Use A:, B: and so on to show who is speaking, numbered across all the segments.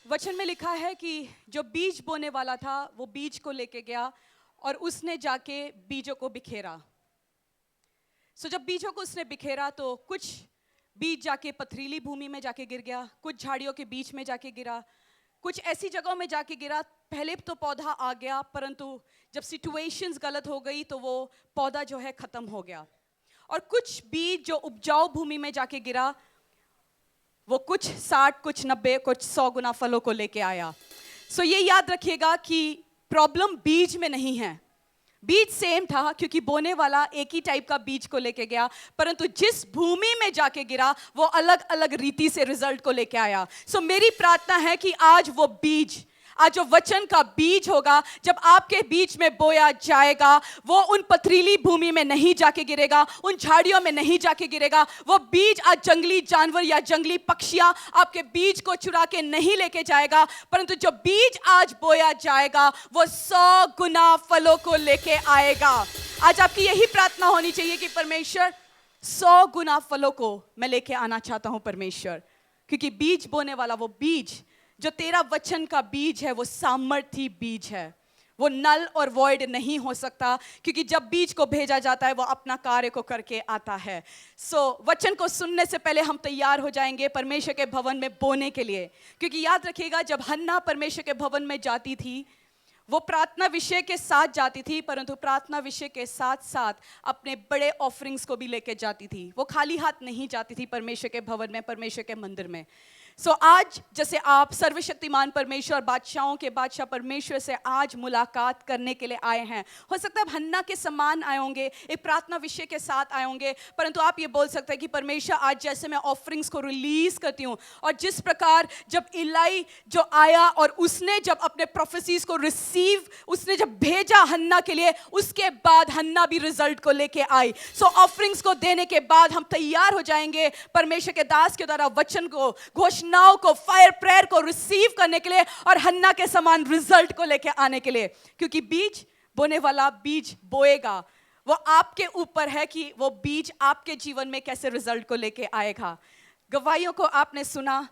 A: वचन में लिखा है कि जो बीज बोने वाला था वो बीज को लेके गया और उसने जाके बीजों को बिखेरा। जब बीजों को उसने बिखेरा तो कुछ बीज जाके पथरीली भूमि में जाके गिर गया, कुछ झाड़ियों के बीच में जाके गिरा, कुछ ऐसी जगहों में जाके गिरा। पहले तो पौधा आ गया, परंतु जब सिचुएशंस गलत हो गई तो वो पौधा जो है खत्म हो गया। और कुछ बीज जो उपजाऊ भूमि में जाके गिरा, वो कुछ 60, कुछ 90, कुछ 100 गुना फलों को लेके आया। ये याद रखिएगा कि प्रॉब्लम बीज में नहीं है। बीज सेम था क्योंकि बोने वाला एक ही टाइप का बीज को लेके गया, परंतु जिस भूमि में जाके गिरा वो अलग अलग रीति से रिजल्ट को लेके आया। मेरी प्रार्थना है कि आज वो बीज, आज जो वचन का बीज होगा, जब आपके बीच में बोया जाएगा, वो उन पथरीली भूमि में नहीं जाके गिरेगा, उन झाड़ियों में नहीं जाके गिरेगा। वो बीज आज जंगली जानवर या जंगली पक्षियां आपके बीज को चुरा के नहीं लेके जाएगा, परंतु जो बीज आज बोया जाएगा वो 100 गुना फलों को लेके आएगा। आज आपकी यही प्रार्थना होनी चाहिए कि परमेश्वर 100 गुना फलों को मैं लेके आना चाहता हूं परमेश्वर, क्योंकि बीज बोने वाला वो बीज जो तेरा वचन का बीज है वो सामर्थी बीज है। वो नल और वॉइड नहीं हो सकता, क्योंकि जब बीज को भेजा जाता है वो अपना कार्य को करके आता है। वचन को सुनने से पहले हम तैयार हो जाएंगे परमेश्वर के भवन में बोने के लिए, क्योंकि याद रखिएगा जब हन्ना परमेश्वर के भवन में जाती थी वो प्रार्थना विषय के साथ जाती थी, परंतु प्रार्थना विषय के साथ साथ अपने बड़े ऑफरिंग्स को भी लेके जाती थी। वो खाली हाथ नहीं जाती थी परमेश्वर के भवन में, परमेश्वर के मंदिर में। आज जैसे आप सर्वशक्तिमान परमेश्वर, बादशाहों के बादशाह परमेश्वर से आज मुलाकात करने के लिए आए हैं, हो सकता है हन्ना के समान आए होंगे, एक प्रार्थना विषय के साथ आए होंगे, परंतु आप ये बोल सकते हैं कि परमेश्वर आज जैसे मैं ऑफरिंग्स को रिलीज करती हूँ, और जिस प्रकार जब इलाई जो आया और उसने जब अपने प्रोफेसीज को उसने जब भेजा हन्ना के लिए, उसके बाद हन्ना भी रिजल्ट को लेके आई। ऑफरिंग्स को देने के बाद हम तैयार हो जाएंगे परमेश्वर के दास के द्वारा वचन को, घोषणाओं को, फायर प्रेयर को रिसीव करने के लिए और हन्ना के समान रिजल्ट को लेके आने के लिए, क्योंकि बीज बोने वाला बीज बोएगा। वो आपके ऊपर है कि वो बीज आपके जीवन में कैसे रिजल्ट को लेके आएगा। गवाहियों को आपने सुना,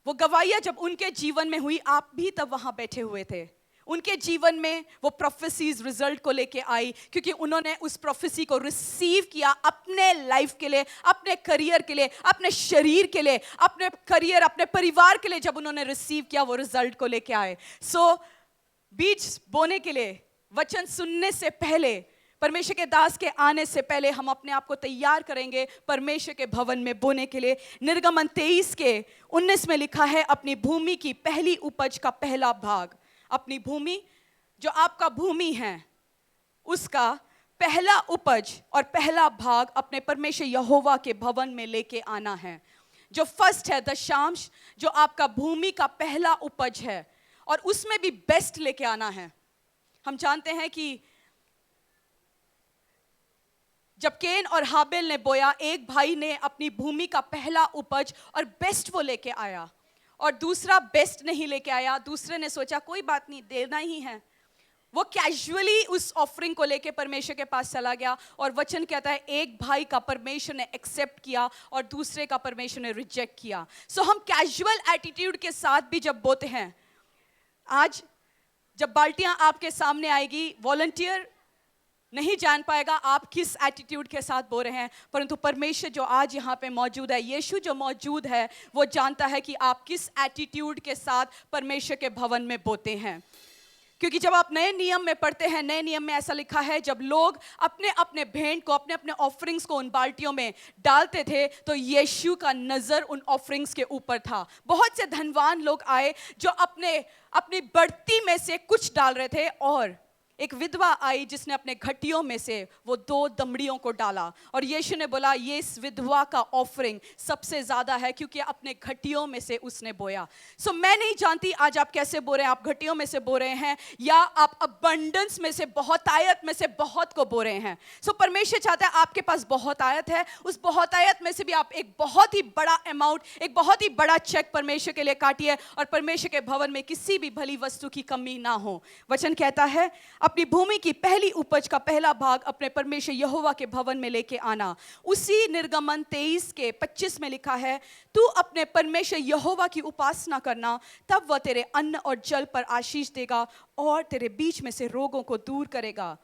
A: वो गवाहियां जब उनके जीवन में हुई, आप भी तब वहां बैठे हुए थे। उनके जीवन में वो प्रोफेसीज रिजल्ट को लेके आई, क्योंकि उन्होंने उस प्रोफेसी को रिसीव किया अपने लाइफ के लिए, अपने करियर के लिए, अपने शरीर के लिए, अपने करियर, अपने परिवार के लिए। जब उन्होंने रिसीव किया वो रिजल्ट को लेके आए। बीज बोने के लिए, वचन सुनने से पहले, परमेश्वर के दास के आने से पहले हम अपने आप को तैयार करेंगे परमेश्वर के भवन में बोने के लिए। निर्गमन 23 के 19 में लिखा है, अपनी भूमि की पहली उपज का पहला भाग, अपनी भूमि जो आपका भूमि है उसका पहला उपज और पहला भाग अपने परमेश्वर यहोवा के भवन में लेके आना है। जो फर्स्ट है, दशांश, जो आपका भूमि का पहला उपज है, और उसमें भी बेस्ट लेके आना है। हम जानते हैं कि जब केन और हाबिल ने बोया, एक भाई ने अपनी भूमि का पहला उपज और बेस्ट वो लेके आया, और दूसरा बेस्ट नहीं लेके आया। दूसरे ने सोचा कोई बात नहीं, देना ही है। वो कैजुअली उस ऑफरिंग को लेके परमेश्वर के पास चला गया, और वचन कहता है एक भाई का परमेश्वर ने एक्सेप्ट किया और दूसरे का परमेश्वर ने रिजेक्ट किया। हम कैजुअल एटीट्यूड के साथ भी जब बोते हैं, आज जब बाल्टियां आपके सामने आएगी, वॉलंटियर नहीं जान पाएगा आप किस एटीट्यूड के साथ बो रहे हैं, परंतु परमेश्वर जो आज यहाँ पे मौजूद है, यीशु जो मौजूद है, वो जानता है कि आप किस एटीट्यूड के साथ परमेश्वर के भवन में बोते हैं। क्योंकि जब आप नए नियम में पढ़ते हैं, नए नियम में ऐसा लिखा है, जब लोग अपने अपने भेंट को, अपने अपने ऑफरिंग्स को उन बाल्टियों में डालते थे, तो यीशु का नजर उन ऑफरिंग्स के ऊपर था। बहुत से धनवान लोग आए जो अपनी बढ़ती में से कुछ डाल रहे थे, और एक विधवा आई जिसने अपने घटियों में से वो 2 दमड़ियों को डाला, और यीशु ने बोला ये इस विधवा का ऑफरिंग सबसे ज्यादा है, क्योंकि अपने घटियों में से उसने बोया। मैं नहीं जानती आज आप कैसे बो रहे हैं, आप घटियों में से बो रहे हैं या आप अबंडेंस में से, बहुतायत में से बहुत को बो रहे हैं। परमेश्वर चाहता है आपके पास बहुतायत है, उस बहुतायत में से भी आप एक बहुत ही बड़ा अमाउंट, एक बहुत ही बड़ा चेक परमेश्वर के लिए काटिए, और परमेश्वर के भवन में किसी भी भली वस्तु की कमी ना हो। वचन कहता है अपनी भूमि की पहली उपज का पहला भाग अपने परमेश्वर यहोवा के भवन में लेके आना। उसी निर्गमन 23 के 25 में लिखा है, तू अपने परमेश्वर यहोवा की उपासना करना, तब वह तेरे अन्न और जल पर आशीष देगा और तेरे बीच में से रोगों को दूर करेगा।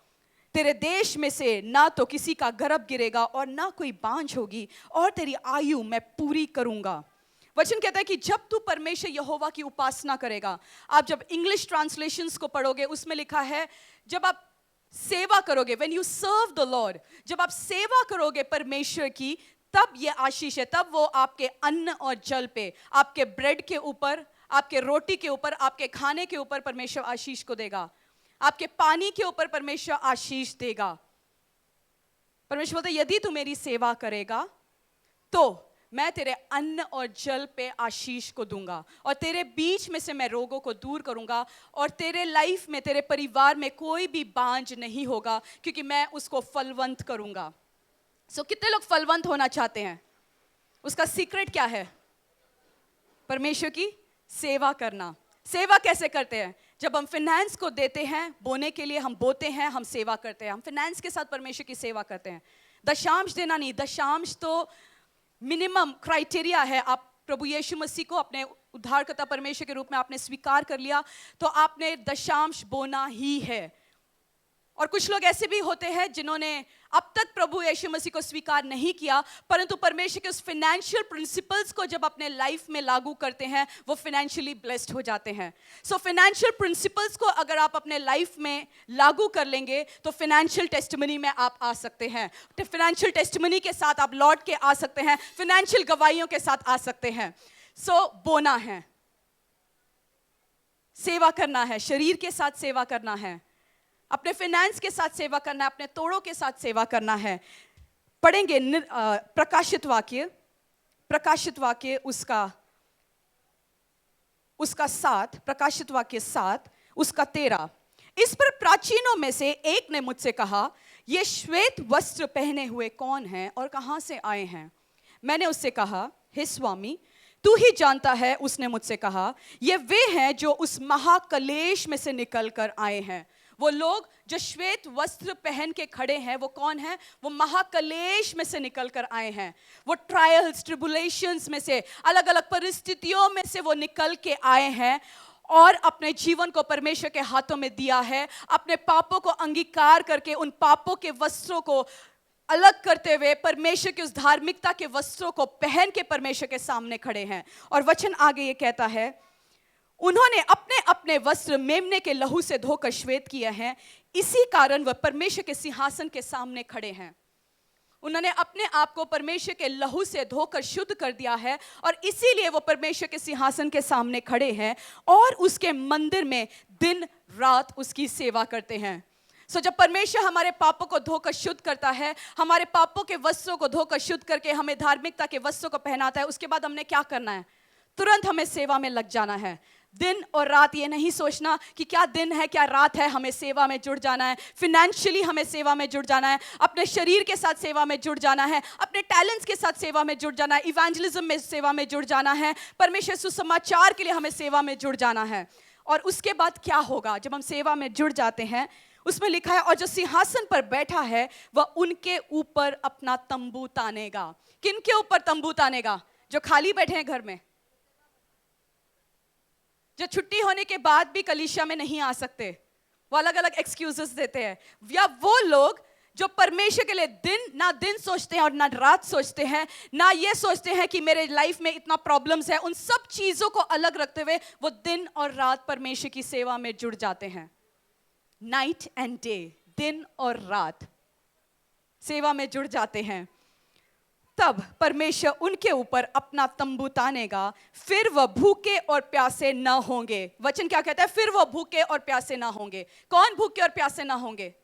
A: तेरे देश में से ना तो किसी का गर्भ गिरेगा और ना कोई बांझ होगी, और तेरी आयु मैं पूरी करूंगा। वचन कहता है कि जब तू परमेश्वर यहोवा की उपासना करेगा, आप जब इंग्लिश ट्रांसलेशंस को पढ़ोगे उसमें लिखा है, जब आप सेवा करोगे, when you serve the lord, जब आप सेवा करोगे परमेश्वर की, तब ये आशीष है, तब वो आपके अन्न और जल पे, आपके ब्रेड के ऊपर, आपके रोटी के ऊपर, आपके खाने के ऊपर परमेश्वर आशीष को देगा, आपके पानी के ऊपर परमेश्वर आशीष देगा। परमेश्वर बोलते यदि तू मेरी सेवा करेगा तो मैं तेरे अन्न और जल पे आशीष को दूंगा, और तेरे बीच में से मैं रोगों को दूर करूंगा, और तेरे लाइफ में, तेरे परिवार में कोई भी बांझ नहीं होगा, क्योंकि मैं उसको फलवंत करूंगा। कितने लोग फलवंत होना चाहते हैं? उसका सीक्रेट क्या है? परमेश्वर की सेवा करना। सेवा कैसे करते हैं? जब हम फाइनेंस को देते हैं, बोने के लिए हम बोते हैं, हम सेवा करते हैं, हम फाइनेंस के साथ परमेश्वर की सेवा करते हैं। दशांश देना नहीं, दशांश तो मिनिमम क्राइटेरिया है। आप प्रभु यीशु मसीह को अपने उद्धारकर्ता परमेश्वर के रूप में आपने स्वीकार कर लिया तो आपने दशांश बोना ही है। और कुछ लोग ऐसे भी होते हैं जिन्होंने अब तक प्रभु यीशु मसीह को स्वीकार नहीं किया, परंतु परमेश्वर के उस फाइनेंशियल प्रिंसिपल्स को जब अपने लाइफ में लागू करते हैं, वो फाइनेंशियली ब्लेस्ड हो जाते हैं। फाइनेंशियल प्रिंसिपल्स को अगर आप अपने लाइफ में लागू कर लेंगे तो फाइनेंशियल टेस्टिमनी में आप आ सकते हैं। फाइनेंशियल टेस्टिमनी के साथ आप लौट के आ सकते हैं, फाइनेंशियल गवाहियों के साथ आ सकते हैं। बोना है, सेवा करना है, शरीर के साथ सेवा करना है, अपने फाइनेंस के साथ सेवा करना है, अपने तोड़ों के साथ सेवा करना है। पढ़ेंगे प्रकाशित वाक्य उसका 7, प्रकाशित वाक्य 7 उसका 13। इस पर प्राचीनों में से एक ने मुझसे कहा, ये श्वेत वस्त्र पहने हुए कौन हैं और कहां से आए हैं? मैंने उससे कहा, हे स्वामी, तू ही जानता है। उसने मुझसे कहा, ये वे हैं जो उस महाकलेश में से निकल कर आए हैं। वो लोग जो श्वेत वस्त्र पहन के खड़े हैं, वो कौन है? वो महाकलेश में से निकल कर आए हैं। वो ट्रायल्स, ट्रिबुलेशंस में से, अलग अलग परिस्थितियों में से वो निकल के आए हैं और अपने जीवन को परमेश्वर के हाथों में दिया है। अपने पापों को अंगीकार करके उन पापों के वस्त्रों को अलग करते हुए परमेश्वर की उस धार्मिकता के वस्त्रों को पहन के परमेश्वर के सामने खड़े हैं। और वचन आगे ये कहता है, उन्होंने अपने अपने वस्त्र मेमने के लहू से धोकर श्वेत किए हैं, इसी कारण वह परमेश्वर के सिंहासन के सामने खड़े हैं। उन्होंने अपने आप को परमेश्वर के लहू से धोकर शुद्ध कर दिया है और इसीलिए वो परमेश्वर के सिंहासन के सामने खड़े हैं और उसके मंदिर में दिन रात उसकी सेवा करते हैं। जब परमेश्वर हमारे पापों को धोकर शुद्ध करता है, हमारे पापों के वस्त्रों को धोकर शुद्ध करके हमें धार्मिकता के वस्त्रों को पहनाता है, उसके बाद हमने क्या करना है? तुरंत हमें सेवा में लग जाना है। दिन और रात ये नहीं सोचना कि क्या दिन है क्या रात है, हमें सेवा में जुड़ जाना है। फिनेंशियली हमें सेवा में जुड़ जाना है, अपने शरीर के साथ सेवा में जुड़ जाना है, अपने टैलेंट्स के साथ सेवा में जुड़ जाना है, इवेंजलिज्म में सेवा में जुड़ जाना है, परमेश्वर सुसमाचार के लिए हमें सेवा में जुड़ जाना है। और उसके बाद क्या होगा जब हम सेवा में जुड़ जाते हैं? उसमें लिखा है, और जो सिंहासन पर बैठा है वह उनके ऊपर अपना तंबू तानेगा। किन के ऊपर तंबू तानेगा? जो खाली बैठे हैं घर में, जो छुट्टी होने के बाद भी कलीसिया में नहीं आ सकते, वो अलग अलग एक्सक्यूजेस देते हैं, या वो लोग जो परमेश्वर के लिए ना दिन सोचते हैं और ना रात सोचते हैं, ना ये सोचते हैं कि मेरे लाइफ में इतना प्रॉब्लम्स है, उन सब चीजों को अलग रखते हुए वो दिन और रात परमेश्वर की सेवा में जुड़ जाते हैं। नाइट एंड डे, दिन और रात सेवा में जुड़ जाते हैं। तब परमेश्वर उनके ऊपर अपना तंबू तानेगा, फिर वह भूखे और प्यासे न होंगे। वचन क्या कहता है? फिर वह भूखे और प्यासे ना होंगे। कौन भूखे और प्यासे ना होंगे?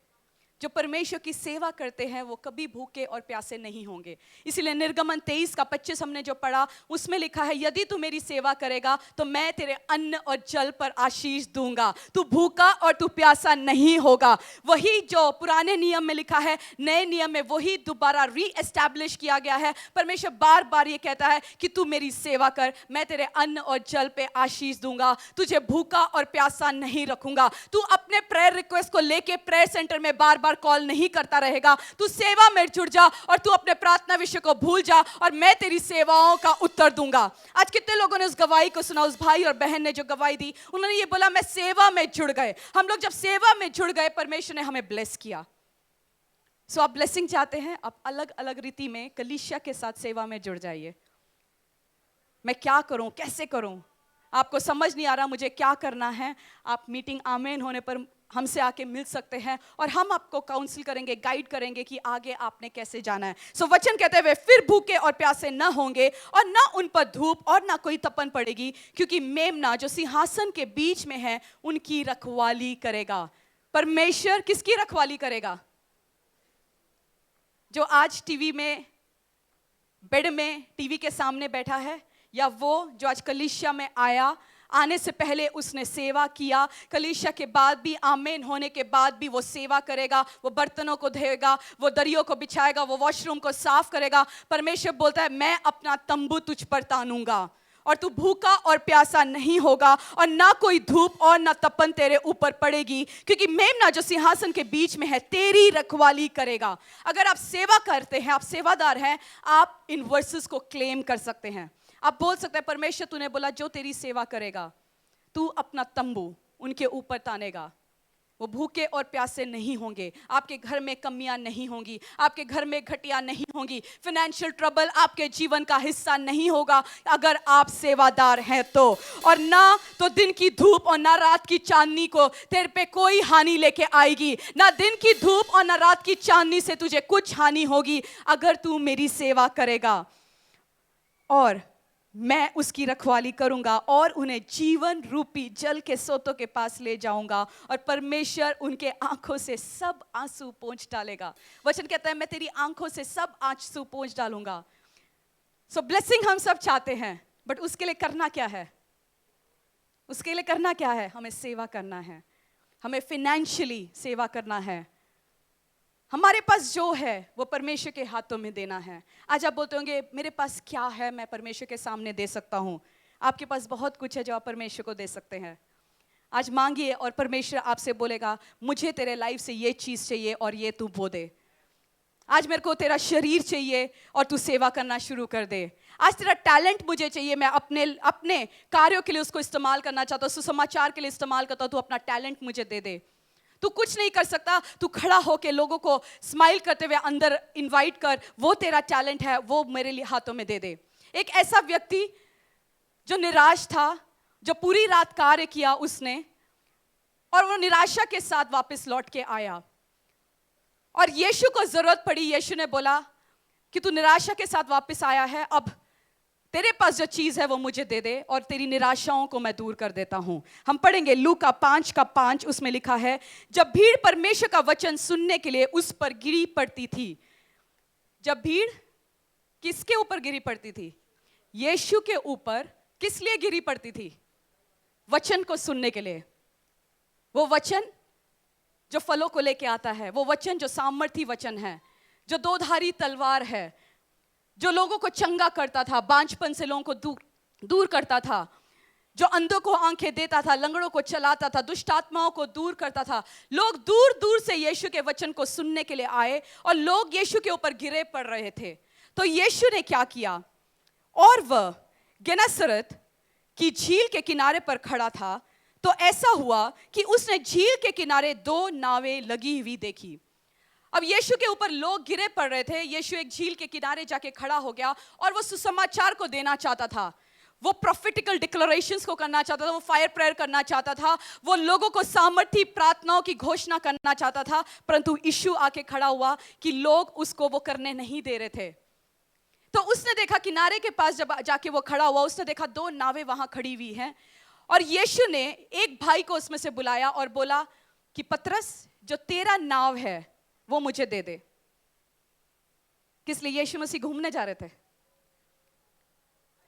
A: जो परमेश्वर की सेवा करते हैं वो कभी भूखे और प्यासे नहीं होंगे। इसीलिए निर्गमन 23 का 25 हमने जो पढ़ा उसमें लिखा है, यदि तू मेरी सेवा करेगा तो मैं तेरे अन्न और जल पर आशीष दूंगा, तू भूखा और तू प्यासा नहीं होगा। वही जो पुराने नियम में लिखा है, नए नियम में वही दोबारा रीएस्टैब्लिश किया गया है। परमेश्वर बार बार ये कहता है कि तू मेरी सेवा कर, मैं तेरे अन्न और जल पे आशीष दूंगा, तुझे भूखा और प्यासा नहीं रखूंगा। तू अपने प्रेयर रिक्वेस्ट को लेके प्रेयर सेंटर में बार बार कॉल नहीं करता रहेगा, तू सेवा में जुड़ जा और तू अपने प्रार्थना विषय को भूल जा और मैं तेरी सेवाओं का उत्तर दूंगा। आज कितने लोगों ने उस गवाही को सुना, उस भाई और बहन ने जो गवाही दी, उन्होंने ये बोला मैं सेवा में जुड़ गए। हम लोग जब सेवा में जुड़ गए परमेश्वर ने हमें ब्लेस किया। सो आप ब्लेसिंग चाहते हैं, आप अलग अलग रीति में कलीसिया के साथ सेवा में जुड़ जाइए। मैं क्या करूं, कैसे करूं, आपको समझ नहीं आ रहा मुझे क्या करना है, आप मीटिंग आमेन होने पर हमसे आके मिल सकते हैं और हम आपको काउंसिल करेंगे, गाइड करेंगे कि आगे आपने कैसे जाना है। सो वचन कहते हुए फिर भूखे और प्यासे न होंगे और न उन पर धूप और न कोई तपन पड़ेगी, क्योंकि मेमना जो सिंहासन के बीच में है उनकी रखवाली करेगा। परमेश्वर किसकी रखवाली करेगा? जो आज टीवी में, बेड में टीवी के सामने बैठा है, या वो जो आज कलीसिया में आया, आने से पहले उसने सेवा किया, कलीसिया के बाद भी, आमेन होने के बाद भी वो सेवा करेगा, वो बर्तनों को धोएगा, वो दरियों को बिछाएगा, वो वॉशरूम को साफ करेगा। परमेश्वर बोलता है मैं अपना तंबू तुझ पर तानूंगा और तू भूखा और प्यासा नहीं होगा और ना कोई धूप और ना तपन तेरे ऊपर पड़ेगी, क्योंकि मेमना जो सिंहासन के बीच में है तेरी रखवाली करेगा। अगर आप सेवा करते हैं, आप सेवादार हैं, आप इन वर्सेस को क्लेम कर सकते हैं। आप बोल सकते हैं परमेश्वर तूने बोला जो तेरी सेवा करेगा तू अपना तंबू उनके ऊपर तानेगा, वो भूखे और प्यासे नहीं होंगे, आपके घर में कमियां नहीं होंगी, आपके घर में घटिया नहीं होंगी, फाइनेंशियल ट्रबल आपके जीवन का हिस्सा नहीं होगा अगर आप सेवादार हैं तो। और ना तो दिन की धूप और ना रात की चांदनी को तेरे पे कोई हानि लेके आएगी, ना दिन की धूप और ना रात की चांदनी से तुझे कुछ हानि होगी अगर तू मेरी सेवा करेगा। और मैं उसकी रखवाली करूंगा और उन्हें जीवन रूपी जल के सोतों के पास ले जाऊंगा और परमेश्वर उनके आंखों से सब आंसू पोंछ डालेगा। वचन कहता है मैं तेरी आंखों से सब आंसू पोंछ डालूंगा। सो ब्लेसिंग हम सब चाहते हैं, बट उसके लिए करना क्या है? उसके लिए करना क्या है? हमें सेवा करना है, हमें फाइनेंशियली सेवा करना है। हमारे पास जो है वो परमेश्वर के हाथों में देना है। आज आप बोलते होंगे मेरे पास क्या है मैं परमेश्वर के सामने दे सकता हूँ? आपके पास बहुत कुछ है जो आप परमेश्वर को दे सकते हैं। आज मांगिए और परमेश्वर आपसे बोलेगा मुझे तेरे लाइफ से ये चीज़ चाहिए और ये तू वो दे। आज मेरे को तेरा शरीर चाहिए और तू सेवा करना शुरू कर दे। आज तेरा टैलेंट मुझे चाहिए, मैं अपने कार्यों के लिए उसको इस्तेमाल करना चाहता हूँ, सुसमाचार के लिए इस्तेमाल करता हूँ, तू अपना टैलेंट मुझे दे दे। तू कुछ नहीं कर सकता, तू खड़ा होके लोगों को स्माइल करते हुए अंदर इनवाइट कर, वो तेरा टैलेंट है, वो मेरे लिए हाथों में दे दे। एक ऐसा व्यक्ति जो निराश था, जो पूरी रात कार्य किया उसने, और वो निराशा के साथ वापस लौट के आया और यीशु को जरूरत पड़ी। यीशु ने बोला कि तू निराशा के साथ वापस आया है, अब तेरे पास जो चीज है वो मुझे दे दे और तेरी निराशाओं को मैं दूर कर देता हूं। हम पढ़ेंगे लूका 5:5, उसमें लिखा है जब भीड़ परमेश्वर का वचन सुनने के लिए उस पर गिरी पड़ती थी। जब भीड़ किसके ऊपर गिरी पड़ती थी? यीशु के ऊपर। किस लिए गिरी पड़ती थी? वचन को सुनने के लिए। वो वचन जो फलों को लेके आता है, वो वचन जो सामर्थी वचन है, जो दो धारी तलवार है, जो लोगों को चंगा करता था, बांझपन से लोगों को दूर करता था, जो अंधों को आंखें देता था, लंगड़ों को चलाता था, दुष्ट आत्माओं को दूर करता था। लोग दूर दूर से यीशु के वचन को सुनने के लिए आए और लोग यीशु के ऊपर गिरे पड़ रहे थे। तो यीशु ने क्या किया? और वह गेनेसरत की झील के किनारे पर खड़ा था, तो ऐसा हुआ कि उसने झील के किनारे 2 नावें लगी हुई देखी। अब यीशु के ऊपर लोग गिरे पड़ रहे थे। यीशु एक झील के किनारे जाके खड़ा हो गया और वो सुसमाचार को देना चाहता था, वो प्रोफेटिकल डिक्लेरेशंस को करना चाहता था, वो फायर प्रेयर करना चाहता था, वो लोगों को सामर्थी प्रार्थनाओं की घोषणा करना चाहता था। परंतु यीशु आके खड़ा हुआ कि लोग उसको वो करने नहीं दे रहे थे। तो उसने देखा किनारे के पास, जब जाके वो खड़ा हुआ, उसने देखा 2 नावें वहां खड़ी हुई हैं और यीशु ने एक भाई को उसमें से बुलाया और बोला कि पतरस, जो तेरा नाव है वो मुझे दे दे। किस लिए? यीशु मसीह घूमने जा रहे थे।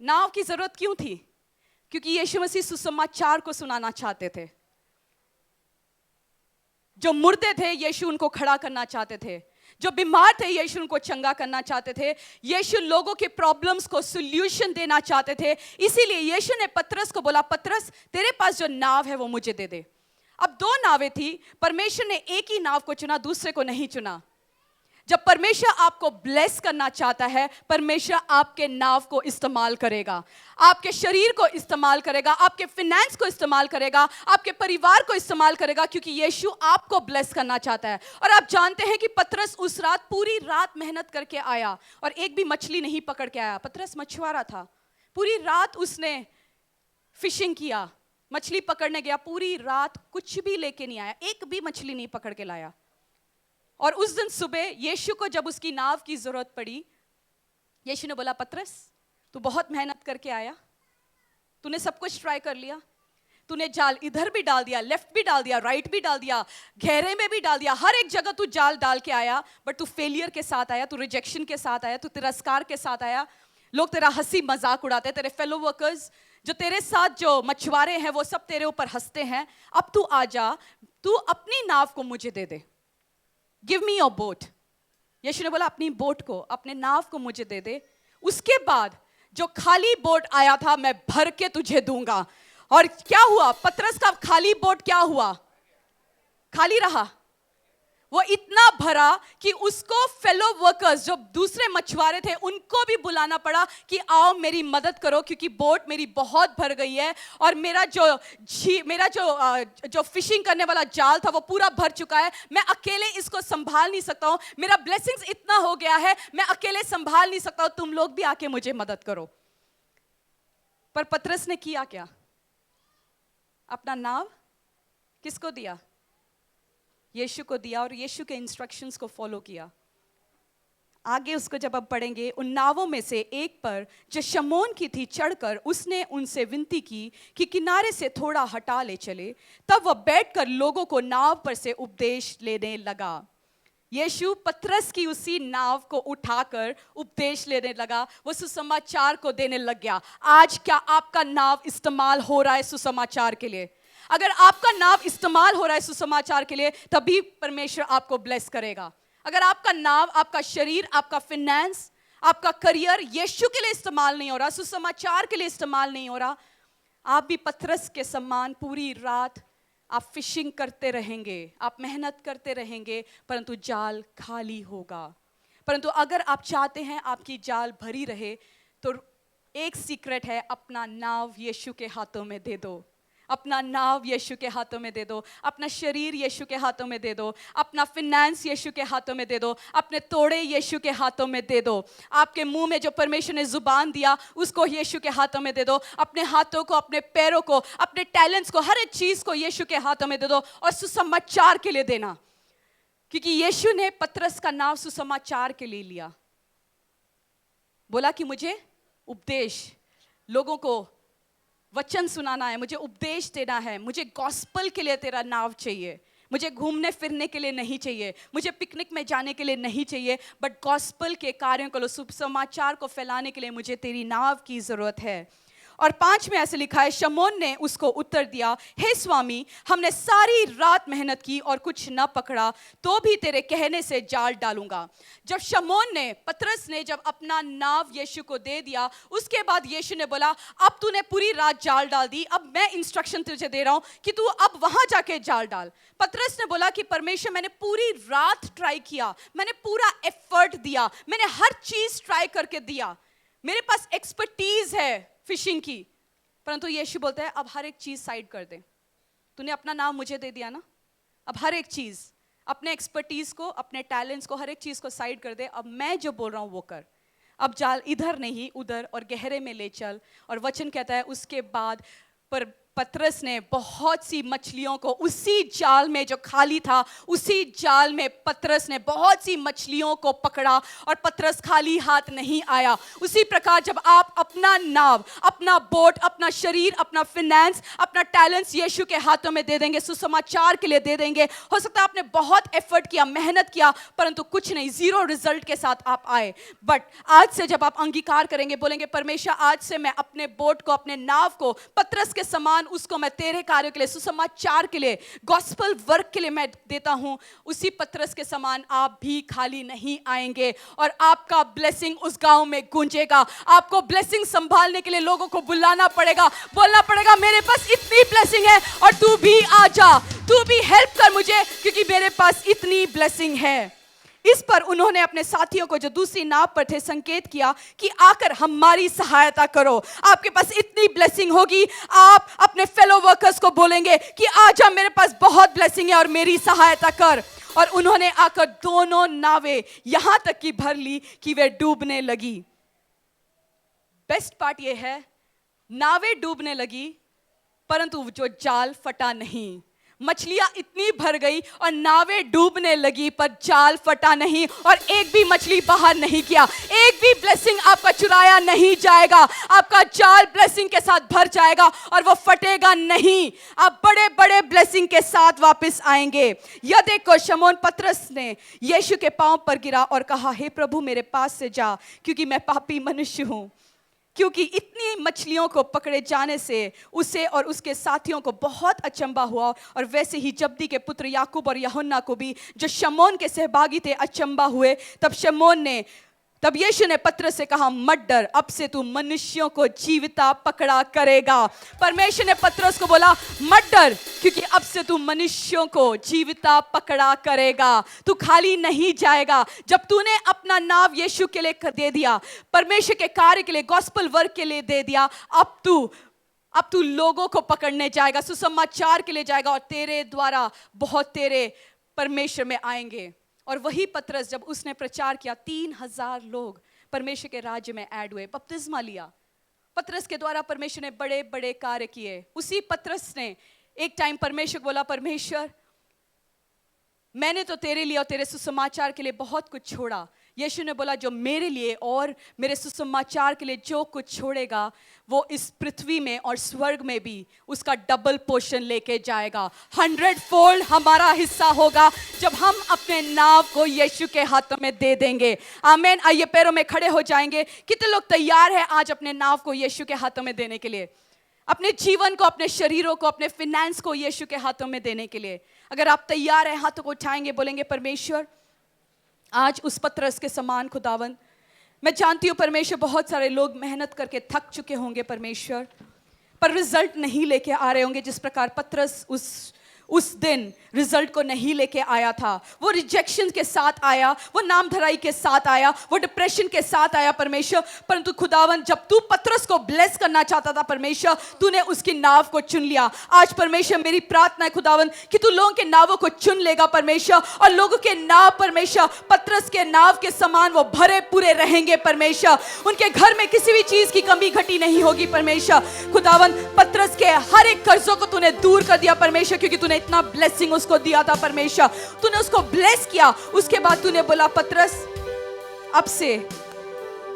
A: नाव की जरूरत क्यों थी? क्योंकि यीशु मसीह सुसमाचार को सुनाना चाहते थे। जो मुर्दे थे यीशु उनको खड़ा करना चाहते थे, जो बीमार थे यीशु उनको चंगा करना चाहते थे, यीशु लोगों के प्रॉब्लम्स को सॉल्यूशन देना चाहते थे। इसीलिए यीशु ने पतरस को बोला, पतरस तेरे पास जो नाव है वो मुझे दे दे। अब दो नावें थी, परमेश्वर ने एक ही नाव को चुना, दूसरे को नहीं चुना। जब परमेश्वर आपको ब्लेस करना चाहता है, परमेश्वर आपके नाव को इस्तेमाल करेगा, आपके शरीर को इस्तेमाल करेगा, आपके फाइनेंस को इस्तेमाल करेगा, आपके परिवार को इस्तेमाल करेगा, क्योंकि यीशु आपको ब्लेस करना चाहता है। और आप जानते हैं कि पतरस उस रात पूरी रात मेहनत करके आया और एक भी मछली नहीं पकड़ के आया। पतरस मछुआरा था, पूरी रात उसने फिशिंग किया, मछली पकड़ने गया, पूरी रात कुछ भी लेके नहीं आया, एक भी मछली नहीं पकड़ के लाया। और उस दिन सुबह यीशु को जब उसकी नाव की जरूरत पड़ी, यीशु ने बोला, पतरस तू बहुत मेहनत करके आया, तूने सब कुछ ट्राई कर लिया, तूने जाल इधर भी डाल दिया, लेफ्ट भी डाल दिया, राइट भी डाल दिया, गहरे में भी डाल दिया, हर एक जगह तू जाल डाल के आया, बट तू फेलियर के साथ आया, तू रिजेक्शन के साथ आया, तू तिरस्कार के साथ आया। लोग तेरा हंसी मजाक उड़ाते हैं, तेरे फेलो वर्कर्स जो तेरे साथ जो मछुआरे हैं वो सब तेरे ऊपर हंसते हैं। अब तू आ जा, तू अपनी नाव को मुझे दे दे, गिव मी योर बोट। यीशु ने बोला अपनी बोट को, अपने नाव को मुझे दे दे। उसके बाद जो खाली बोट आया था मैं भर के तुझे दूंगा। और क्या हुआ? पतरस का खाली बोट क्या हुआ? खाली रहा। वो इतना भरा कि उसको फेलो वर्कर्स जो दूसरे मछुआरे थे उनको भी बुलाना पड़ा कि आओ मेरी मदद करो, क्योंकि बोट मेरी बहुत भर गई है और मेरा जो फिशिंग करने वाला जाल था वो पूरा भर चुका है, मैं अकेले इसको संभाल नहीं सकता हूं, मेरा ब्लेसिंग्स इतना हो गया है, मैं अकेले संभाल नहीं सकता हूं, तुम लोग भी आके मुझे मदद करो। पर पतरस ने किया क्या? अपना नाव किसको दिया? यीशु को दिया और यीशु के इंस्ट्रक्शंस को फॉलो किया। आगे उसको जब अब पढ़ेंगे, उन नावों में से एक पर जो शमौन की थी चढ़कर उसने उनसे विनती की कि किनारे से थोड़ा हटा ले चले। तब वह बैठकर लोगों को नाव पर से उपदेश लेने लगा। यीशु पतरस की उसी नाव को उठाकर उपदेश लेने लगा, वो सुसमाचार को देने लग गया। आज क्या आपका नाव इस्तेमाल हो रहा है सुसमाचार के लिए? अगर आपका नाव इस्तेमाल हो रहा है सुसमाचार के लिए, तभी परमेश्वर आपको ब्लेस करेगा। अगर आपका नाव, आपका शरीर, आपका फाइनेंस, आपका करियर यीशु के लिए इस्तेमाल नहीं हो रहा, सुसमाचार के लिए इस्तेमाल नहीं हो रहा, आप भी पतरस के समान पूरी रात आप फिशिंग करते रहेंगे, आप मेहनत करते रहेंगे, परंतु जाल खाली होगा। परंतु अगर आप चाहते हैं आपकी जाल भरी रहे, तो एक सीक्रेट है, अपना नाव यीशु के हाथों में दे दो। अपना नाव यीशु के हाथों में दे दो, अपना शरीर यीशु के हाथों में दे दो, अपना फाइनेंस यीशु के हाथों में दे दो, अपने तोड़े यीशु के हाथों में दे दो, आपके मुंह में जो परमेश्वर ने जुबान दिया उसको यीशु के हाथों में दे दो, अपने हाथों को, अपने पैरों को, अपने टैलेंट्स को, हर एक चीज को यीशु के हाथों में दे दो और सुसमाचार के लिए देना। क्योंकि यीशु ने पतरस का नाम सुसमाचार के लिए लिया। बोला कि मुझे उपदेश, लोगों को वचन सुनाना है, मुझे उपदेश देना है, मुझे गॉस्पल के लिए तेरा नाव चाहिए, मुझे घूमने फिरने के लिए नहीं चाहिए, मुझे पिकनिक में जाने के लिए नहीं चाहिए, बट गॉस्पल के कार्यों को, सुसमाचार को फैलाने के लिए मुझे तेरी नाव की जरूरत है। और 5 में ऐसे लिखा है, शमौन ने उसको उत्तर दिया, हे स्वामी, हमने सारी रात मेहनत की और कुछ न पकड़ा, तो भी तेरे कहने से जाल डालूंगा। जब शमौन ने, पतरस ने जब अपना नाव यीशु को दे दिया, उसके बाद यीशु ने बोला, अब तूने पूरी रात जाल डाल दी, अब मैं इंस्ट्रक्शन तुझे दे रहा हूं कि तू अब वहां जाके जाल डाल। पतरस ने बोला कि परमेश्वर, मैंने पूरी रात ट्राई किया, मैंने पूरा एफर्ट दिया, मैंने हर चीज ट्राई करके दिया, मेरे पास एक्सपर्टीज है फिशिंग की, परंतु यीशु बोलता है अब हर एक चीज साइड कर दे। तूने अपना नाम मुझे दे दिया ना, अब हर एक चीज, अपने एक्सपर्टीज को, अपने टैलेंट्स को, हर एक चीज को साइड कर दे, अब मैं जो बोल रहा हूं वो कर। अब जाल इधर नहीं उधर और गहरे में ले चल। और वचन कहता है उसके बाद पर पतरस ने बहुत सी मछलियों को उसी जाल में जो खाली था, उसी जाल में पतरस ने बहुत सी मछलियों को पकड़ा और पतरस खाली हाथ नहीं आया। उसी प्रकार जब आप अपना नाव, अपना बोट, अपना शरीर, अपना फिनेंस, अपना टैलेंट्स यीशु के हाथों में दे देंगे, सुसमाचार के लिए दे देंगे, हो सकता है आपने बहुत एफर्ट किया, मेहनत किया, परंतु कुछ नहीं, जीरो रिजल्ट के साथ आप आए। बट आज से जब आप अंगीकार करेंगे, बोलेंगे परमेश्वर आज से मैं अपने बोट को, अपने नाव को पतरस के समान उसको मैं तेरे कार्य के लिए, सुसमाचार के लिए, गॉस्पेल वर्क के लिए मैं देता हूं, उसी पतरस के समान आप भी खाली नहीं आएंगे और आपका ब्लेसिंग उस गांव में गूंजेगा। आपको ब्लेसिंग संभालने के लिए लोगों को बुलाना पड़ेगा, बोलना पड़ेगा मेरे पास इतनी ब्लेसिंग है और तू भी आ जा, तू भी हेल्प कर मुझे क्योंकि मेरे पास इतनी ब्लेसिंग है। इस पर उन्होंने अपने साथियों को जो दूसरी नाव पर थे संकेत किया कि आकर हमारी सहायता करो। आपके पास इतनी ब्लेसिंग होगी, आप अपने फेलो वर्कर्स को बोलेंगे कि आजा मेरे पास बहुत ब्लेसिंग है और मेरी सहायता कर। और उन्होंने आकर दोनों नावें यहां तक की भर ली कि वे डूबने लगी। बेस्ट पार्ट ये है, नावें डूबने लगी परंतु जो जाल फटा नहीं। मछलियां इतनी भर गई और नावें डूबने लगी पर जाल फटा नहीं और एक भी मछली बाहर नहीं किया। एक भी ब्लेसिंग आपका चुराया नहीं जाएगा, आपका जाल ब्लेसिंग के साथ भर जाएगा और वो फटेगा नहीं। आप बड़े बड़े ब्लेसिंग के साथ वापस आएंगे। यह देखो शमौन पतरस ने यीशु के पांव पर गिरा और कहा, हे प्रभु मेरे पास से जा क्योंकि मैं पापी मनुष्य हूं। क्योंकि इतनी मछलियों को पकड़े जाने से उसे और उसके साथियों को बहुत अचंभा हुआ और वैसे ही जब्दी के पुत्र याकूब और यूहन्ना को भी जो शमौन के सहभागी थे अचंभा हुए। तब यीशु ने पतरस से कहा, मत डर, अब से तू मनुष्यों को जीविता पकड़ा करेगा। परमेश्वर ने पतरस को बोला मत डर क्योंकि अब से तू मनुष्यों को जीविता पकड़ा करेगा। तू खाली नहीं जाएगा। जब तूने अपना नाव यीशु के लिए दे दिया, परमेश्वर के कार्य के लिए, गॉस्पेल वर्क के लिए दे दिया, अब तू लोगों को पकड़ने जाएगा, सुसमाचार के लिए जाएगा और तेरे द्वारा बहुत तेरे परमेश्वर में आएंगे। और वही पतरस जब उसने प्रचार किया, 3000 लोग परमेश्वर के राज्य में ऐड हुए, बपतिस्मा लिया। पतरस के द्वारा परमेश्वर ने बड़े बड़े कार्य किए। उसी पतरस ने एक टाइम परमेश्वर को बोला, परमेश्वर मैंने तो तेरे लिए और तेरे सुसमाचार के लिए बहुत कुछ छोड़ा। यीशु ने बोला, जो मेरे लिए और मेरे सुसमाचार के लिए जो कुछ छोड़ेगा वो इस पृथ्वी में और स्वर्ग में भी उसका डबल पोर्शन लेके जाएगा। 100-fold हमारा हिस्सा होगा जब हम अपने नाव को यीशु के हाथों में दे देंगे। आमीन। आइए पैरों में खड़े हो जाएंगे। कितने लोग तैयार हैं आज अपने नाव को यीशु के हाथों में देने के लिए, अपने जीवन को, अपने शरीरों को, अपने फिनेंस को यीशु के हाथों में देने के लिए? अगर आप तैयार हैं, हाथों को उठाएंगे, बोलेंगे परमेश्वर आज उस पतरस के समान खुदावन, मैं जानती हूँ परमेश्वर बहुत सारे लोग मेहनत करके थक चुके होंगे परमेश्वर, पर रिजल्ट नहीं लेके आ रहे होंगे जिस प्रकार पतरस उस दिन रिजल्ट को नहीं लेके आया था। वो रिजेक्शन के साथ आया, वो नामधराई के साथ आया, वो डिप्रेशन के साथ आया परमेश्वर। परंतु खुदावन जब तू पतरस को ब्लेस करना चाहता था परमेश्वर, तूने उसकी नाव को चुन लिया। आज परमेश्वर मेरी प्रार्थना है खुदावन कि तू लोगों के नावों को चुन लेगा परमेश्वर, और लोगों के नाव परमेश्वर पतरस के नाव के समान वो भरे पूरे रहेंगे परमेश्वर। उनके घर में किसी भी चीज की कमी घटी नहीं होगी परमेश्वर। खुदावन पतरस के हर एक कर्जों को तूने दूर कर दिया परमेश्वर, क्योंकि तूने इतना ब्लेसिंग उसको दिया था परमेश्वर। तूने उसको ब्लेस किया, उसके बाद तूने बोला पतरस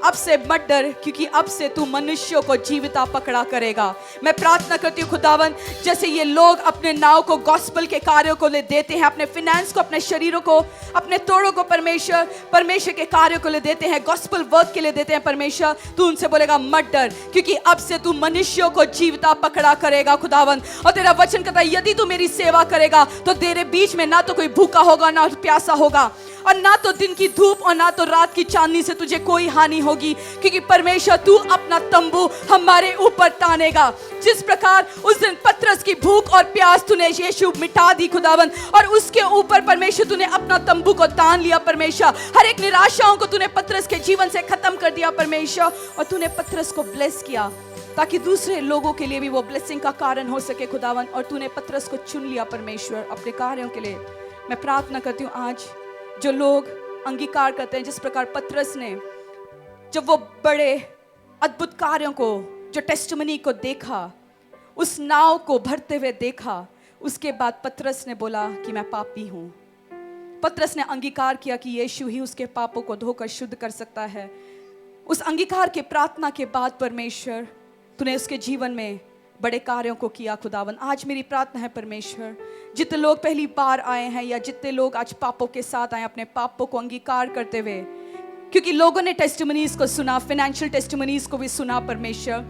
A: अब से मत डर क्योंकि अब से तू मनुष्यों को जीविता पकड़ा करेगा। मैं प्रार्थना करती हूँ खुदावन, जैसे ये लोग अपने नाव को गॉस्पेल के कार्यों को ले देते हैं, अपने फिनेंस को, अपने शरीरों को, अपने तोड़ों को परमेश्वर के कार्यों को ले देते हैं, गॉस्पेल वर्क के लिए देते हैं परमेश्वर, तू उनसे बोलेगा मत डर क्योंकि अब से तू मनुष्यों को जीविता पकड़ा करेगा खुदावन। और तेरा वचन कहता है यदि तू मेरी सेवा करेगा तो तेरे बीच में ना तो कोई भूखा होगा, ना प्यासा होगा, और ना तो दिन की धूप और ना तो रात की चांदनी से तुझे कोई हानि होगी, क्योंकि परमेश्वर तू अपना तंबू हमारे ऊपर तानेगा। जिस प्रकार उस दिन पतरस की भूख और प्यास तूने यीशु मिटा दी खुदावन, और उसके ऊपर परमेश्वर तूने अपना तंबू को तान लिया परमेश्वर। हर एक निराशाओं को तूने पतरस के जीवन से खत्म कर दिया परमेश्वर, और तूने पतरस को ब्लेस किया ताकि दूसरे लोगों के लिए भी वो ब्लेसिंग का कारण हो सके खुदावन। और तूने पतरस को चुन लिया परमेश्वर अपने कार्यों के लिए। मैं प्रार्थना करती हूँ आज जो लोग अंगीकार करते हैं, जिस प्रकार पतरस ने जब वो बड़े अद्भुत कार्यों को, जो टेस्टिमनी को देखा, उस नाव को भरते हुए देखा, उसके बाद पतरस ने बोला कि मैं पापी हूँ। पतरस ने अंगीकार किया कि यीशु ही उसके पापों को धोकर शुद्ध कर सकता है। उस अंगीकार के प्रार्थना के बाद परमेश्वर, तूने उसके जीवन में बड़े कार्यों को किया खुदावन। आज मेरी प्रार्थना है परमेश्वर, जितने लोग पहली बार आए हैं या जितने लोग आज पापों के साथ आए, अपने पापों को अंगीकार करते हुए, क्योंकि लोगों ने टेस्टिमनीज को सुना, फाइनेंशियल टेस्टिमनीज को भी सुना परमेश्वर,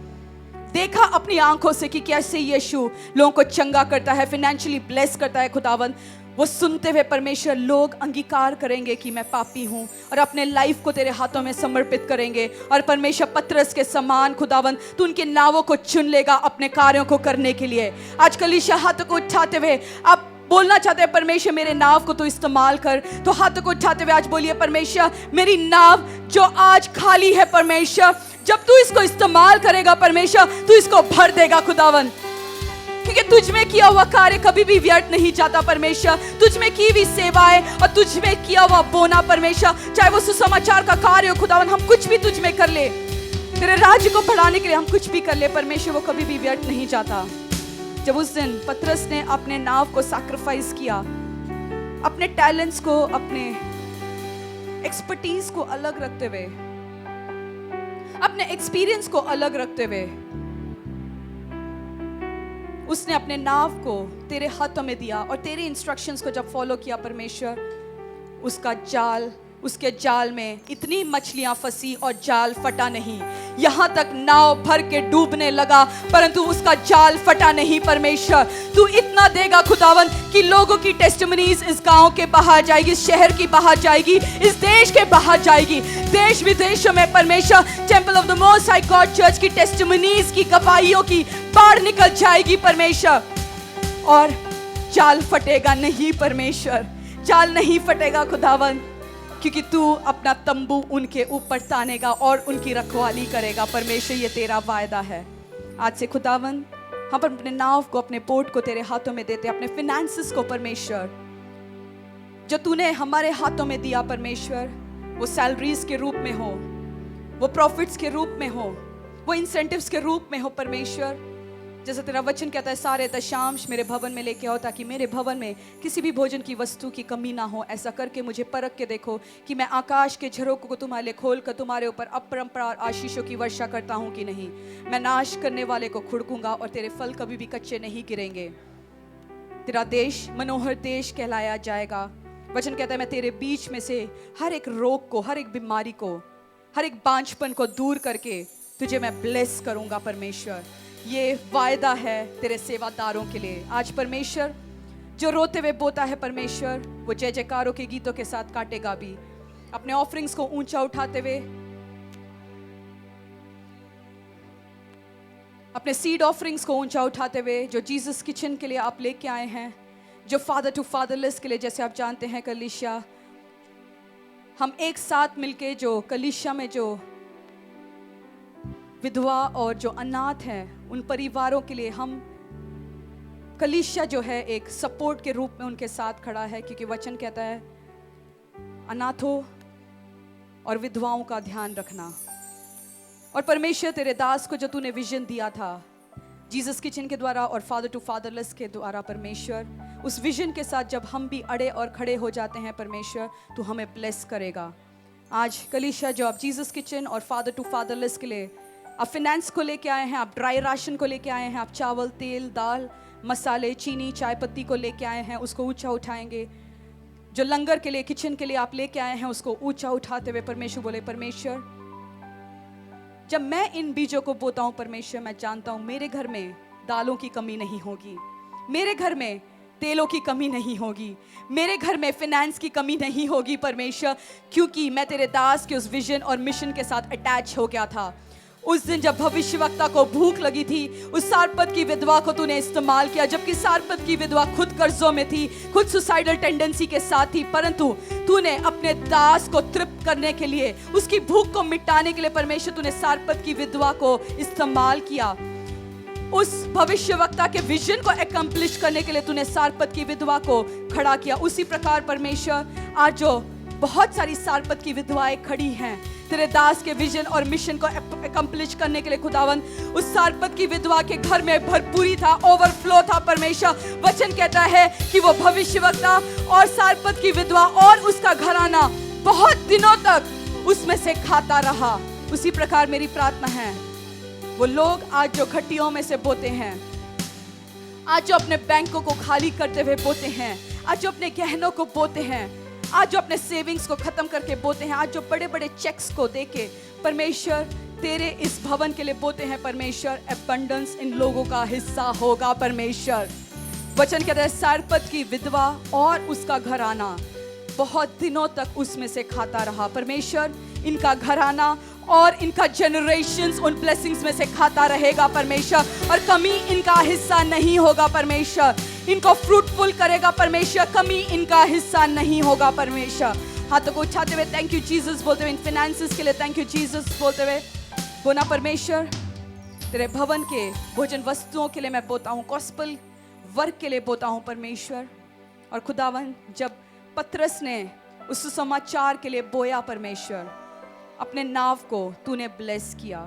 A: देखा अपनी आंखों से कि कैसे यीशु लोगों को चंगा करता है, फाइनेंशियली ब्लेस करता है खुदावन। वो सुनते हुए परमेश्वर लोग अंगीकार करेंगे कि मैं पापी हूँ और अपने लाइफ को तेरे हाथों में समर्पित करेंगे। और परमेश्वर पतरस के समान खुदावन तू उनके नावों को चुन लेगा अपने कार्यों को करने के लिए। आज कलीसिया हाथों को उठाते हुए आप बोलना चाहते हैं, परमेश्वर मेरे नाव को तो इस्तेमाल कर, तो हाथों को उठाते हुए आज बोलिए, परमेश्वर मेरी नाव जो आज खाली है परमेश्वर, जब तू इसको इस्तेमाल करेगा परमेश्वर, तू इसको भर देगा खुदावन, क्योंकि तुझ में किया हुआ कार्य कभी भी व्यर्थ नहीं जाता परमेश्वर। तुझ में की हुई सेवाएं और तुझ में किया हुआ बोना परमेश्वर, चाहे वो सुसमाचार का कार्य हो खुदावन, हम कुछ भी तुझ में कर ले, तेरे राज्य को बढ़ाने के लिए हम कुछ भी कर ले परमेश्वर, वो कभी भी व्यर्थ नहीं जाता। जब उस दिन पतरस ने अपने नाव को सैक्रिफाइस किया, अपने टैलेंट्स को, अपने एक्सपर्टीज को अलग रखते हुए, अपने एक्सपीरियंस को अलग रखते हुए, उसने अपने नाव को तेरे हाथों में दिया और तेरे इंस्ट्रक्शंस को जब फॉलो किया परमेश्वर, उसके जाल में इतनी मछलियां फंसी और जाल फटा नहीं। यहां तक नाव भर के डूबने लगा परंतु उसका जाल फटा नहीं। परमेश्वर तू इतना देगा खुदावन कि लोगों की टेस्टिमनीज इस गांव के बाहर जाएगी, इस शहर की बाहर जाएगी, इस देश के बाहर जाएगी, देश विदेशों में परमेश्वर temple of the most high God church की टेस्टिमनीज की गवाहियों की बाढ़ निकल जाएगी परमेश्वर, और जाल फटेगा नहीं परमेश्वर, जाल नहीं फटेगा खुदावन, क्योंकि तू अपना तंबू उनके ऊपर तानेगा और उनकी रखवाली करेगा परमेश्वर, ये तेरा वायदा है। आज से खुदावन हम अपने नाव को, अपने बोट को तेरे हाथों में देते, अपने फिनेंसेस को परमेश्वर जो तूने हमारे हाथों में दिया परमेश्वर, वो सैलरीज के रूप में हो, वो प्रॉफिट्स के रूप में हो, वो इंसेंटिव्स के रूप में हो परमेश्वर। जैसे तेरा वचन कहता है, सारे दशांश मेरे भवन में लेके आओ ताकि मेरे भवन में किसी भी भोजन की वस्तु की कमी ना हो। ऐसा करके मुझे परख के देखो कि मैं आकाश के झरोकों को तुम्हारे लिए खोल कर तुम्हारे ऊपर अपरंपार आशीषों की वर्षा करता हूँ कि नहीं। मैं नाश करने वाले को खुड़कूंगा और तेरे फल कभी भी कच्चे नहीं गिरेंगे। तेरा देश मनोहर देश कहलाया जाएगा। वचन कहता है, मैं तेरे बीच में से हर एक रोग को, हर एक बीमारी को, हर एक बांझपन को दूर करके तुझे मैं ब्लेस करूंगा परमेश्वर। ये वायदा है तेरे सेवादारों के लिए। आज परमेश्वर जो रोते हुए बोता है परमेश्वर, वो जय जयकारों के गीतों के साथ काटेगा भी। अपने ऑफरिंग्स को ऊंचा उठाते हुए, अपने सीड ऑफरिंग्स को ऊंचा उठाते हुए, जो जीसस किचन के लिए आप लेके आए हैं, जो फादर टू फादरलेस के लिए, जैसे आप जानते हैं कलीसिया, हम एक साथ मिलके जो कलीसिया में जो विधवा और जो अनाथ हैं उन परिवारों के लिए हम कलीसिया जो है एक सपोर्ट के रूप में उनके साथ खड़ा है, क्योंकि वचन कहता है अनाथों और विधवाओं का ध्यान रखना। और परमेश्वर तेरे दास को जो तूने विजन दिया था जीसस किचन के द्वारा और फादर टू फादरलेस के द्वारा परमेश्वर, उस विजन के साथ जब हम भी अड़े और खड़े हो जाते हैं परमेश्वर, तू हमें ब्लेस करेगा। आज कलीसिया जो आप जीसस किचन और फादर टू फादरलेस के लिए आप फिनेंस को लेके आए हैं, आप ड्राई राशन को लेके आए हैं, आप चावल, तेल, दाल, मसाले, चीनी, चाय पत्ती को लेके आए हैं, उसको ऊंचा उठाएंगे। जो लंगर के लिए, किचन के लिए आप लेके आए हैं, उसको ऊंचा उठाते हुए परमेश्वर बोले, परमेश्वर जब मैं इन बीजों को बोता हूं परमेश्वर, मैं जानता हूं मेरे घर में दालों की कमी नहीं होगी, मेरे घर में तेलों की कमी नहीं होगी, मेरे घर में फिनेंस की कमी नहीं होगी परमेश्वर, क्योंकि मैं तेरे दास के उस विजन और मिशन के साथ अटैच हो गया था। उस दिन जब भविष्यवक्ता को भूख लगी थी, उस सारपत की विधवा को तूने इस्तेमाल किया, जबकि सारपत की विधवा खुद कर्जों में थी, खुद सुसाइडल टेंडेंसी के साथ थी, परंतु तूने अपने दास को तृप्त करने के लिए, उसकी भूख को मिटाने के लिए परमेश्वर तूने सारपत की विधवा को इस्तेमाल किया। उस भविष्यवक्ता के विजन को एकम्प्लिश करने के लिए तूने सारपत की विधवा को खड़ा किया। उसी प्रकार परमेश्वर आज जो बहुत सारी सारपत की विधवाएं खड़ी हैं तेरे दास के विजन और मिशन को अकम्प्लिश करने के लिए खुदावन उस सारपत की विधवा के घर में भरपूरी था, ओवरफ्लो था परमेश्वर। वचन कहता है कि वो भविष्यवक्ता और सारपत की विधवा और उसका घराना बहुत दिनों तक उसमें से खाता रहा। उसी प्रकार मेरी प्रार्थना है, वो लोग आज जो घटियों में से बोते हैं, आज जो अपने बैंकों को खाली करते हुए बोते हैं, आज जो अपने गहनों को बोते हैं, आज जो अपने सेविंग्स को खत्म करके बोते हैं, आज जो बड़े बड़े चेक्स को देके परमेश्वर तेरे इस भवन के लिए बोते हैं, परमेश्वर एबंडेंस इन लोगों का हिस्सा होगा। परमेश्वर वचन कहता है सारपत की विधवा और उसका घराना बहुत दिनों तक उसमें से खाता रहा। परमेश्वर इनका घराना और इनका जनरेशंस उन ब्लेसिंग्स में से खाता रहेगा परमेश्वर, और कमी इनका हिस्सा नहीं होगा परमेश्वर। इनको फ्रूटफुल करेगा परमेश्वर, कमी इनका हिस्सा नहीं होगा परमेश्वर। हाथों को उठाते हुए थैंक यू जीसस बोलते हुए, इन फाइनेंसेस के लिए थैंक यू जीसस बोलते हुए बोना परमेश्वर तेरे भवन के भोजन वस्तुओं के लिए मैं बोता हूँ, गॉस्पेल वर्क के लिए बोता हूँ परमेश्वर। और खुदावन जब पतरस ने उस सुसमाचार के लिए बोया परमेश्वर, अपने नाव को तूने ब्लेस किया,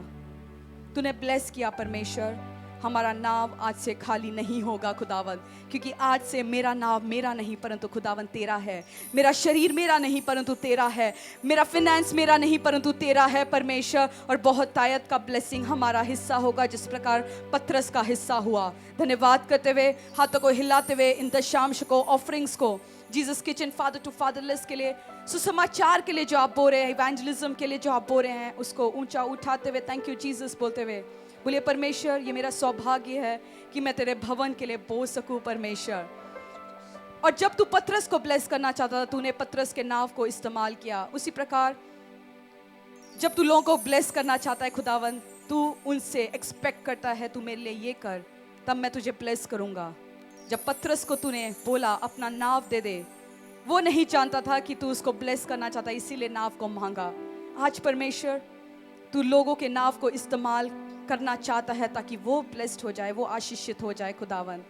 A: तूने ब्लेस किया परमेश्वर। हमारा नाव आज से खाली नहीं होगा खुदावन, क्योंकि आज से मेरा नाव मेरा नहीं परंतु खुदावन तेरा है। मेरा शरीर मेरा नहीं परंतु तेरा है, मेरा फिनेंस मेरा नहीं परंतु तेरा है परमेश्वर। और बहुत तायत का ब्लेसिंग हमारा हिस्सा होगा, जिस प्रकार पतरस का हिस्सा हुआ। धन्यवाद करते हुए, हाथों को हिलाते हुए, इन दशांश को, ऑफरिंग्स को Jesus kitchen father to fatherless के लिए, सुसमाचार के लिए जो आप बोल रहे हैं, इवेंजलिज्म के लिए जो आप बोल रहे हैं, उसको ऊंचा उठाते हुए थैंक यू जीसस बोलते हुए बोलिए परमेश्वर ये मेरा सौभाग्य है कि मैं तेरे भवन के लिए बो सकूं परमेश्वर। और जब तू पतरस को ब्लेस करना चाहता था, तूने पतरस के नाव को इस्तेमाल किया। उसी प्रकार जब तू लोगों को ब्लेस करना चाहता है खुदावन, तू उनसे एक्सपेक्ट करता है तू मेरे लिए ये कर, तब मैं तुझे ब्लेस करूंगा। जब पतरस को तूने बोला अपना नाव दे दे, वो नहीं जानता था कि तू उसको ब्लेस करना चाहता, इसीलिए नाव को मांगा। आज परमेश्वर तू लोगों के नाव को इस्तेमाल करना चाहता है ताकि वो ब्लेस्ड हो जाए, वो आशीषित हो जाए खुदावन,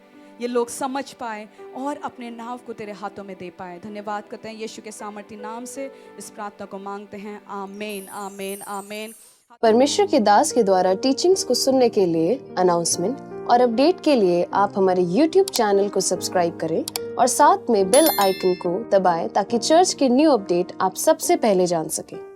A: ये लोग समझ पाए और अपने नाव को तेरे हाथों में दे पाए। धन्यवाद करते हैं यीशु के सामर्थी नाम से इस प्रार्थना को मांगते हैं, आमीन आमीन आमीन।
B: परमेश्वर के दास के द्वारा टीचिंग्स को सुनने के लिए, अनाउंसमेंट और अपडेट के लिए आप हमारे YouTube चैनल को सब्सक्राइब करें और साथ में बेल आइकन को दबाएं ताकि चर्च के न्यू अपडेट आप सबसे पहले जान सकें।